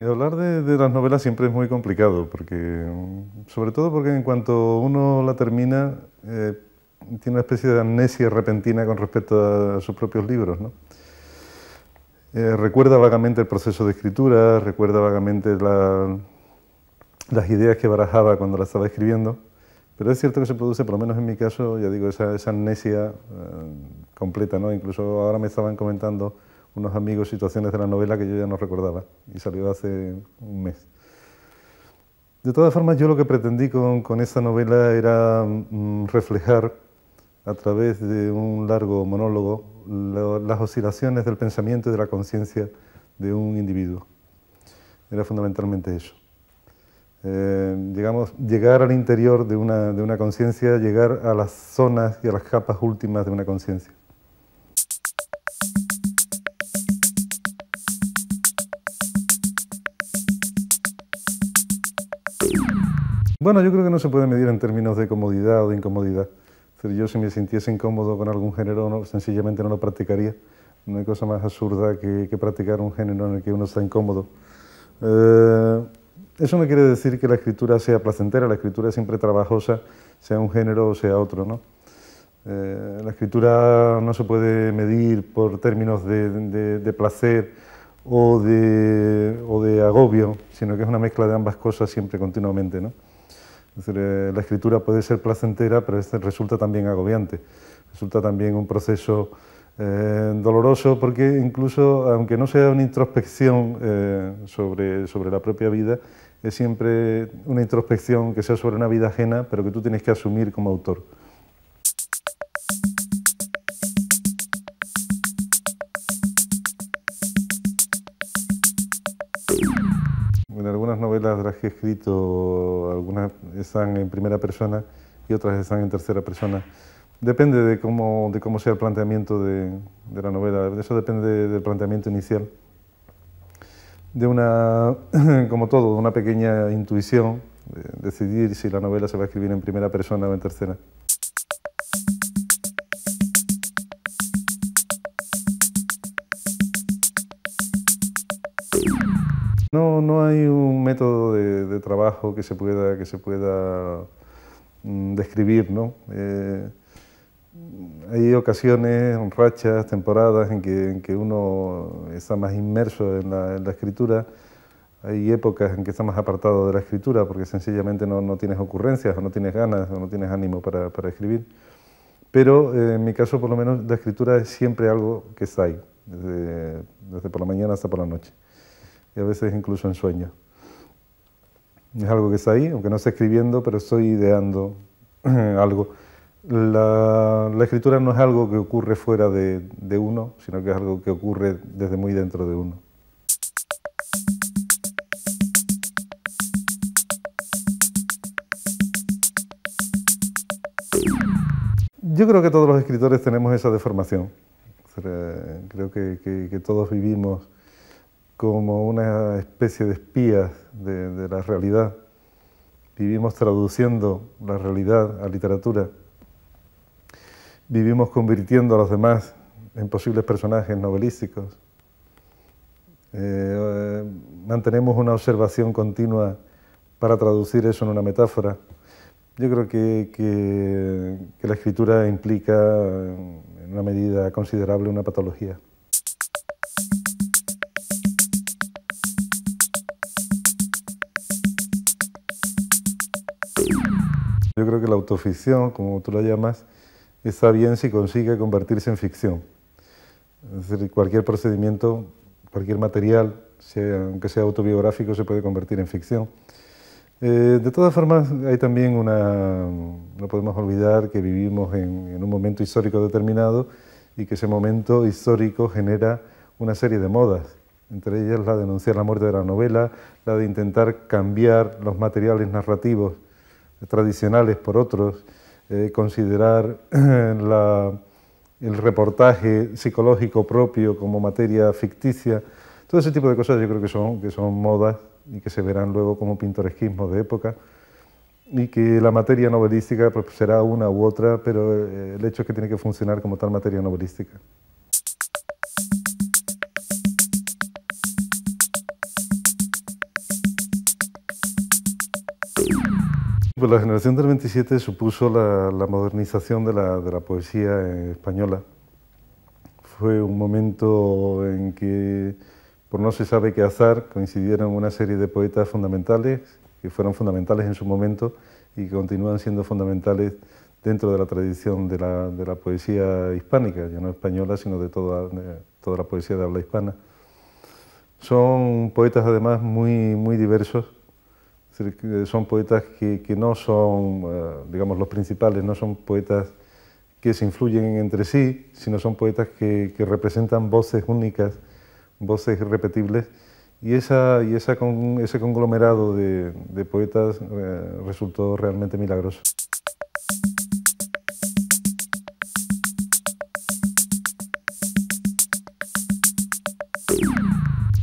Y hablar de las novelas siempre es muy complicado, porque, sobre todo porque en cuanto uno la termina, tiene una especie de amnesia repentina con respecto a sus propios libros, ¿no? Recuerda vagamente el proceso de escritura, recuerda vagamente las ideas que barajaba cuando la estaba escribiendo, pero es cierto que se produce, por lo menos en mi caso, ya digo, esa amnesia completa, ¿no? Incluso ahora me estaban comentando unos amigos situaciones de la novela que yo ya no recordaba, y salió hace un mes. De todas formas, yo lo que pretendí con esta novela era reflejar, a través de un largo monólogo, las oscilaciones del pensamiento y de la conciencia de un individuo. Era fundamentalmente eso. Llegar al interior de una conciencia, llegar a las zonas y a las capas últimas de una conciencia. Bueno, yo creo que no se puede medir en términos de comodidad o de incomodidad. Es decir, yo si me sintiese incómodo con algún género, sencillamente no lo practicaría. No hay cosa más absurda que practicar un género en el que uno está incómodo. Eso no quiere decir que la escritura sea placentera, la escritura es siempre trabajosa, sea un género o sea otro, ¿no? La escritura no se puede medir por términos de placer o de agobio, sino que es una mezcla de ambas cosas siempre continuamente, ¿no? Es decir, la escritura puede ser placentera, pero resulta también agobiante, resulta también un proceso doloroso, porque incluso, aunque no sea una introspección sobre la propia vida, es siempre una introspección que sea sobre una vida ajena, pero que tú tienes que asumir como autor. En algunas novelas de las que he escrito, algunas están en primera persona y otras están en tercera persona. Depende de cómo sea el planteamiento de la novela, eso depende del planteamiento inicial. De como todo, de una pequeña intuición, de decidir si la novela se va a escribir en primera persona o en tercera. No hay un método de trabajo que se pueda describir, ¿no? Hay ocasiones, rachas, temporadas en que uno está más inmerso en la escritura. Hay épocas en que está más apartado de la escritura porque sencillamente no tienes ocurrencias o no tienes ganas o no tienes ánimo para escribir. Pero en mi caso, por lo menos, la escritura es siempre algo que está ahí, desde por la mañana hasta por la noche, y a veces incluso en sueños. Es algo que está ahí, aunque no esté escribiendo, pero estoy ideando algo. La escritura no es algo que ocurre fuera de uno, sino que es algo que ocurre desde muy dentro de uno. Yo creo que todos los escritores tenemos esa deformación. Creo que todos vivimos como una especie de espías de la realidad. Vivimos traduciendo la realidad a literatura. Vivimos convirtiendo a los demás en posibles personajes novelísticos. Mantenemos una observación continua para traducir eso en una metáfora. Yo creo que la escritura implica, en una medida considerable, una patología. Yo creo que la autoficción, como tú la llamas, está bien si consigue convertirse en ficción. Es decir, cualquier procedimiento, cualquier material, aunque sea autobiográfico, se puede convertir en ficción. De todas formas, hay también no podemos olvidar que vivimos en un momento histórico determinado y que ese momento histórico genera una serie de modas, entre ellas la de denunciar la muerte de la novela, la de intentar cambiar los materiales narrativos tradicionales por otros, considerar el reportaje psicológico propio como materia ficticia. Todo ese tipo de cosas yo creo que son modas y que se verán luego como pintoresquismo de época, y que la materia novelística pues, será una u otra, pero el hecho es que tiene que funcionar como tal materia novelística. Pues la generación del 27 supuso la modernización de la poesía española. Fue un momento en que, por no se sabe qué azar, coincidieron una serie de poetas fundamentales, que fueron fundamentales en su momento y que continúan siendo fundamentales dentro de la tradición de la poesía hispánica, ya no española, sino de toda la poesía de habla hispana. Son poetas además muy diversos. Es decir, que son poetas que no son, digamos, los principales, no son poetas que se influyen entre sí, sino son poetas que representan voces únicas, voces irrepetibles, y ese conglomerado de poetas resultó realmente milagroso.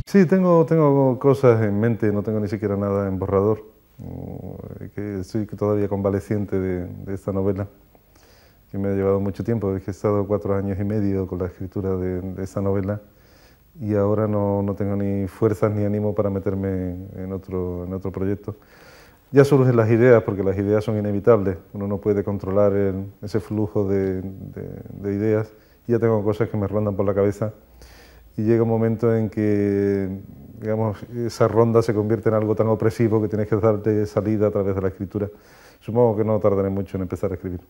Sí, tengo cosas en mente, no tengo ni siquiera nada en borrador, que estoy todavía convaleciente de esta novela, que me ha llevado mucho tiempo. He estado 4 años y medio con la escritura de esta novela y ahora no tengo ni fuerzas ni ánimo para meterme en otro proyecto. Ya surgen las ideas, porque las ideas son inevitables, uno no puede controlar ese flujo de ideas, y ya tengo cosas que me rondan por la cabeza. Y llega un momento en que, digamos, esa ronda se convierte en algo tan opresivo que tienes que darte salida a través de la escritura. Supongo que no tardaré mucho en empezar a escribir.